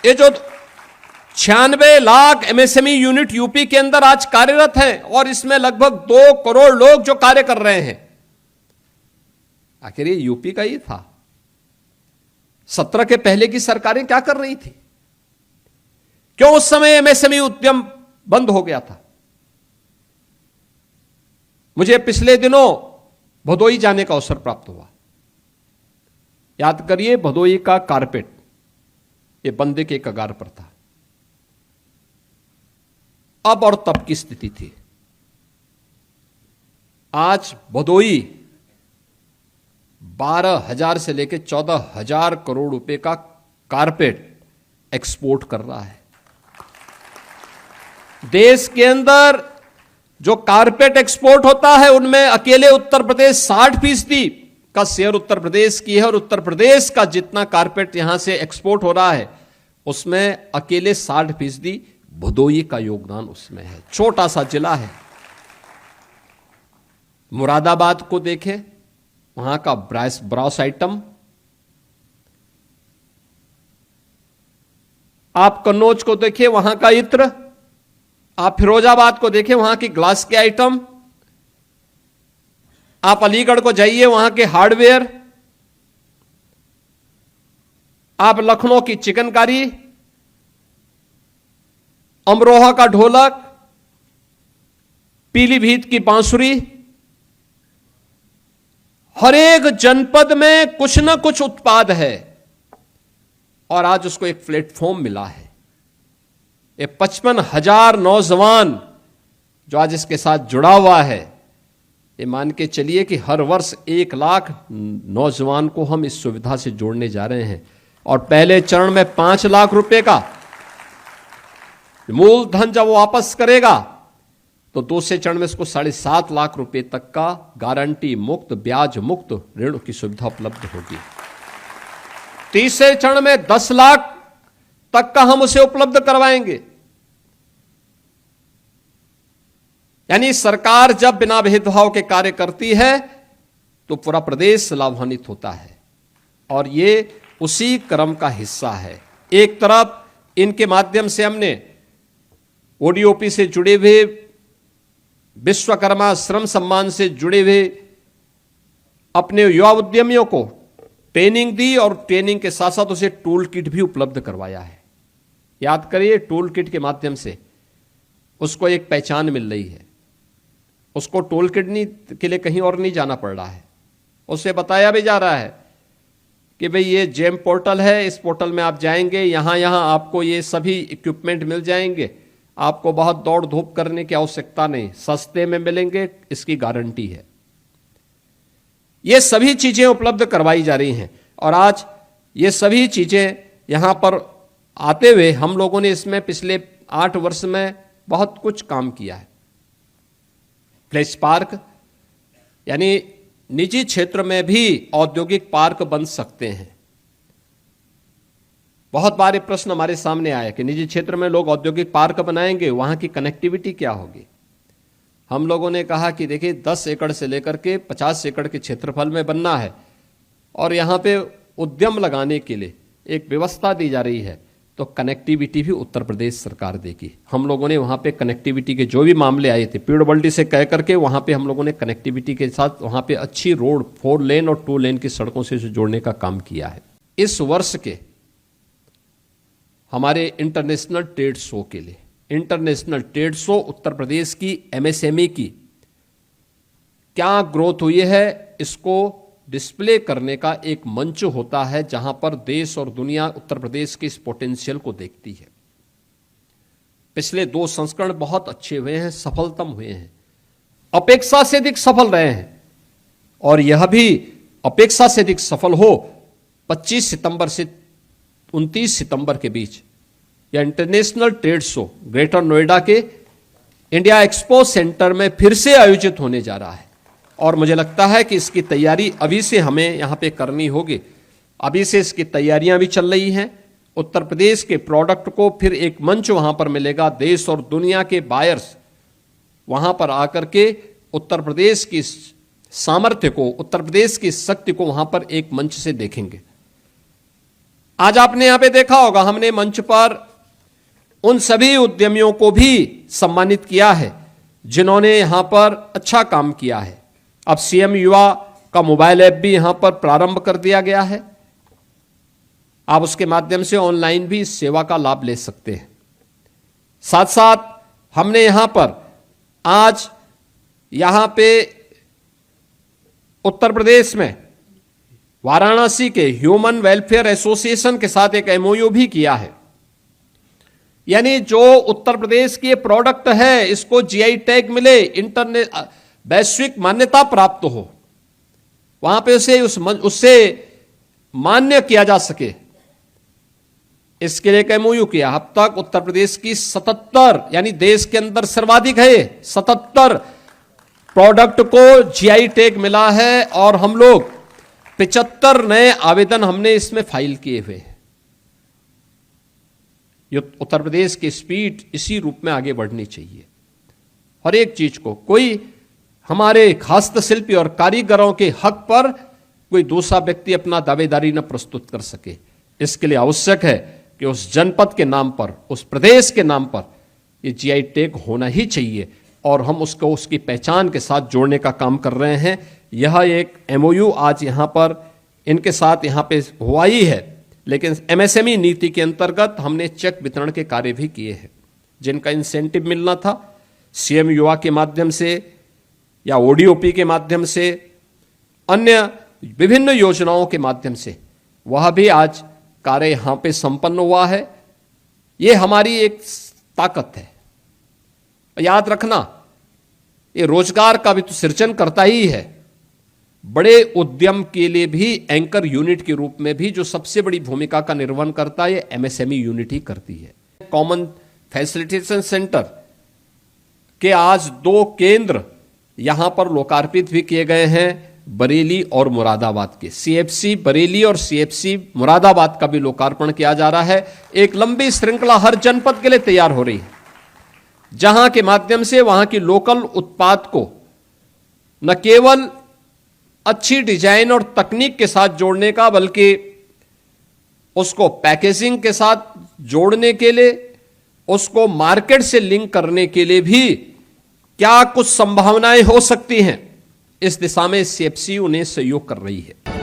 ये जो 96 lakh MSME unit UP के अंदर आज कार्यरत हैं और इसमें लगभग 2 करोड़ लोग जो कार्य कर रहे हैं, आखिर ये यूपी का ही था। 17 के पहले की सरकारें क्या कर रही थी? क्यों उस समय एमएसएमई उद्यम बंद हो गया था? मुझे पिछले दिनों भदोई जाने का अवसर प्राप्त हुआ। याद करिए, भदोई का कारपेट ये बंदे के कगार पर था। अब और तब की स्थिति थी। आज भदोई 12,000 से लेकर 14,000 करोड़ रुपए का कारपेट एक्सपोर्ट कर रहा है। देश के अंदर जो कारपेट एक्सपोर्ट होता है उनमें अकेले उत्तर प्रदेश 60% का शेयर उत्तर प्रदेश की है, और उत्तर प्रदेश का जितना कारपेट यहां से एक्सपोर्ट हो रहा है उसमें अकेले 60% भदोई का योगदान उसमें है। छोटा सा जिला है। मुरादाबाद को देखें, वहां का ब्रास आइटम, आप कन्नौज को देखें, वहां का इत्र, आप फिरोजाबाद को देखें, वहां की ग्लास के आइटम, आप अलीगढ़ को जाइए, वहां के हार्डवेयर, आप लखनऊ की चिकनकारी, अमरोहा का ढोलक, पीलीभीत की बांसुरी, हर एक जनपद में कुछ ना कुछ उत्पाद है और आज उसको एक प्लेटफॉर्म मिला है। ये 55,000 नौजवान जो आज इसके साथ जुड़ा हुआ है, ये मान के चलिए कि हर वर्ष 1 लाख नौजवान को हम इस सुविधा से जोड़ने जा रहे हैं। और पहले चरण में 5 लाख रुपए का मूलधन जब वो वापस करेगा तो दूसरे चरण में इसको 7.5 लाख रुपए तक का गारंटी मुक्त, ब्याज मुक्त ऋण की सुविधा उपलब्ध होगी। तीसरे चरण में 10 लाख तक का हम उसे उपलब्ध करवाएंगे। यानी सरकार जब बिना भेदभाव के कार्य करती है तो पूरा प्रदेश लाभान्वित होता है, और ये उसी क्रम का हिस्सा है। एक तरफ इनके माध्यम से हमने ओडीओपी से जुड़े हुए, विश्वकर्मा श्रम सम्मान से जुड़े हुए अपने युवा उद्यमियों को ट्रेनिंग दी, और ट्रेनिंग के साथ साथ उसे टूल किट भी उपलब्ध करवाया है। याद करिए, टूल किट के माध्यम से उसको एक पहचान मिल रही है। उसको टूल किट के लिए कहीं और नहीं जाना पड़ रहा है। उसे बताया भी जा रहा है कि भाई ये जेम पोर्टल है, इस पोर्टल में आप जाएंगे, यहां आपको ये सभी इक्विपमेंट मिल जाएंगे, आपको बहुत दौड़ धूप करने की आवश्यकता नहीं, सस्ते में मिलेंगे, इसकी गारंटी है। ये सभी चीजें उपलब्ध करवाई जा रही हैं, और आज ये सभी चीजें यहां पर आते हुए हम लोगों ने इसमें पिछले 8 वर्ष में बहुत कुछ काम किया है। फ्लैश पार्क, यानी निजी क्षेत्र में भी औद्योगिक पार्क बन सकते हैं। बहुत बार प्रश्न हमारे सामने आया कि निजी क्षेत्र में लोग औद्योगिक पार्क बनाएंगे, वहां की कनेक्टिविटी क्या होगी? हम लोगों ने कहा कि देखिए 10 एकड़ से लेकर के 50 एकड़ के क्षेत्रफल में बनना है, और यहां पे उद्यम लगाने के लिए एक व्यवस्था दी जा रही है, तो कनेक्टिविटी भी उत्तर प्रदेश सरकार देगी। हम लोगों ने वहां पे कनेक्टिविटी के जो भी मामले आए थे, पीडब्ल्यूडी से कह करके वहां पे हम लोगों ने कनेक्टिविटी के साथ वहां पे अच्छी रोड, 4 लेन और 2 लेन की सड़कों से जोड़ने का काम किया है। इस वर्ष के हमारे इंटरनेशनल ट्रेड शो के लिए, international trade show Uttar Pradesh की एमएसएमई की क्या ग्रोथ हुई है, इसको डिस्प्ले करने का एक मंच होता है, जहां पर देश और दुनिया उत्तर प्रदेश के इस पोटेंशियल को देखती है। पिछले 2 संस्करण बहुत अच्छे हुए हैं, सफलतम हुए हैं, अपेक्षा से अधिक सफल रहे हैं, और यह भी अपेक्षा से अधिक सफल हो 25 सितंबर से 29 सितंबर के बीच यह international trade show greater Noida के इंडिया एक्सपो सेंटर में फिर से आयोजित होने जा रहा है। और मुझे लगता है कि इसकी तैयारी अभी से हमें यहां पे करनी होगी। अभी से इसकी तैयारियां भी चल रही हैं। उत्तर प्रदेश के प्रोडक्ट को फिर एक मंच वहां पर मिलेगा। देश और दुनिया के बायर्स वहां पर आकर के उत्तर प्रदेश की सामर्थ्य को, उत्तर प्रदेश की शक्ति को वहां पर एक मंच से देखेंगे। आज आपने यहां पे देखा होगा, हमने मंच पर उन सभी उद्यमियों को भी सम्मानित किया है जिन्होंने यहां पर अच्छा काम किया है। अब सीएम युवा का मोबाइल ऐप भी यहां पर प्रारंभ कर दिया गया है। आप उसके माध्यम से ऑनलाइन भी इस सेवा का लाभ ले सकते हैं। साथ साथ हमने यहां पर आज यहां पे उत्तर प्रदेश में वाराणसी के ह्यूमन वेलफेयर एसोसिएशन के साथ एक एमओयू भी किया है। यानी जो उत्तर प्रदेश की प्रोडक्ट है, इसको जीआई टैग मिले, इंटरनेट वैश्विक मान्यता प्राप्त हो, वहां पे उससे मान्य किया जा सके, इसके लिए एक एमओयू किया। अब तक उत्तर प्रदेश की 77, यानी देश के अंदर सर्वाधिक है 77 प्रोडक्ट को जीआई टैग मिला है और हम लोग 75 नए आवेदन हमने इसमें फाइल किए हुए हैं। उत्तर प्रदेश की स्पीड इसी रूप में आगे बढ़नी चाहिए। हर एक चीज को कोई हमारे हस्तशिल्पी और कारीगरों के हक पर कोई दूसरा व्यक्ति अपना दावेदारी न प्रस्तुत कर सके। इसके लिए आवश्यक है कि उस जनपद के नाम पर, उस प्रदेश के नाम पर ये जीआई टैग होना ही चाहिए और हम उसको उसकी पहचान के साथ जोड़ने का काम कर रहे हैं। यह एक एमओयू आज यहां पर इनके साथ यहां पे हुआ ही है, लेकिन एमएसएमई नीति के अंतर्गत हमने चेक वितरण के कार्य भी किए हैं। जिनका इंसेंटिव मिलना था सीएम युवा के माध्यम से या ओडीओपी के माध्यम से, अन्य विभिन्न योजनाओं के माध्यम से, वह भी आज कार्य यहां पे संपन्न हुआ है। यह हमारी एक ताकत है। याद रखना, ये रोजगार का भी तो सृजन करता ही है। बड़े उद्यम के लिए भी एंकर यूनिट के रूप में भी जो सबसे बड़ी भूमिका का निर्वहन करता है, ये एमएसएमई यूनिट ही करती है। कॉमन फैसिलिटेशन सेंटर के आज 2 केंद्र यहां पर लोकार्पित भी किए गए हैं, बरेली और मुरादाबाद के। सीएफसी बरेली और सीएफसी मुरादाबाद का भी लोकार्पण किया जा रहा है। एक लंबी श्रृंखला हर जनपद के लिए तैयार हो रही है, जहां के माध्यम से वहां की लोकल उत्पाद को न केवल अच्छी डिजाइन और तकनीक के साथ जोड़ने का, बल्कि उसको पैकेजिंग के साथ जोड़ने के लिए, उसको मार्केट से लिंक करने के लिए भी क्या कुछ संभावनाएं हो सकती हैं, इस दिशा में सीएफसी उन्हें सहयोग कर रही है।